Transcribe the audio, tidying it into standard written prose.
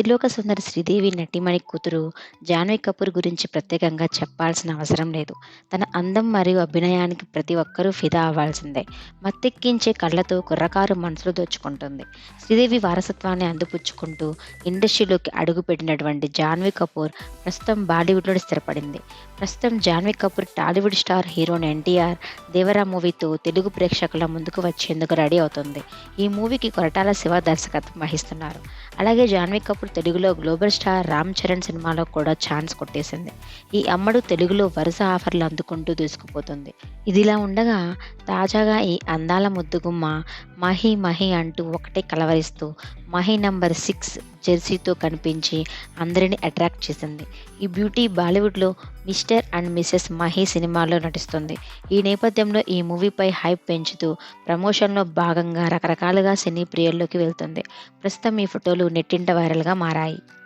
అతిలోక సుందరి శ్రీదేవి నటీమణి కూతురు జాన్వీ కపూర్ గురించి ప్రత్యేకంగా చెప్పాల్సిన అవసరం లేదు. తన అందం మరియు అభినయానికి ప్రతి ఒక్కరూ ఫిదా అవ్వాల్సిందే. మత్తెక్కించే కళ్ళతో కుర్రకారు మనసులు దోచుకుంటుంది. శ్రీదేవి వారసత్వాన్ని అందిపుచ్చుకుంటూ ఇండస్ట్రీలోకి అడుగుపెట్టినటువంటి జాన్వీ కపూర్ ప్రస్తుతం బాలీవుడ్‌లో స్థిరపడింది. ప్రస్తుతం జాన్వీ కపూర్ టాలీవుడ్ స్టార్ హీరోయిన్ ఎన్టీఆర్ 'దేవరా' మూవీతో తెలుగు ప్రేక్షకుల ముందుకు వచ్చేందుకు రెడీ అవుతోంది. ఈ మూవీకి కొరటాల శివ దర్శకత్వం వహిస్తున్నారు. అలాగే జాన్వీ కపూర్ తెలుగులో గ్లోబల్ స్టార్ రామ్ చరణ్ సినిమాలో కూడా ఛాన్స్ కొట్టేసింది. ఈ అమ్మడు తెలుగులో వరుస ఆఫర్లు అందుకుంటూ దూసుకుపోతుంది. ఇదిలా ఉండగా తాజాగా ఈ అందాల ముద్దుగుమ్మ 'మహీ మహీ' అంటూ ఒకటే కలవరిస్తూ 'మహీ నంబర్ 6' జెర్సీతో కనిపించి అందరినీ అట్రాక్ట్ చేసింది. ఈ బ్యూటీ బాలీవుడ్‌లో 'మిస్టర్ అండ్ మిసెస్ మహీ' సినిమాలో నటిస్తుంది. ఈ నేపథ్యంలో ఈ మూవీపై హైప్ పెంచుతూ ప్రమోషన్‌లో భాగంగా రకరకాలుగా సినీ ప్రియుల్లోకి వెళ్తుంది. ప్రస్తుతం ఈ ఫోటోలు నెట్టింట వైరల్‌గా మారాయి.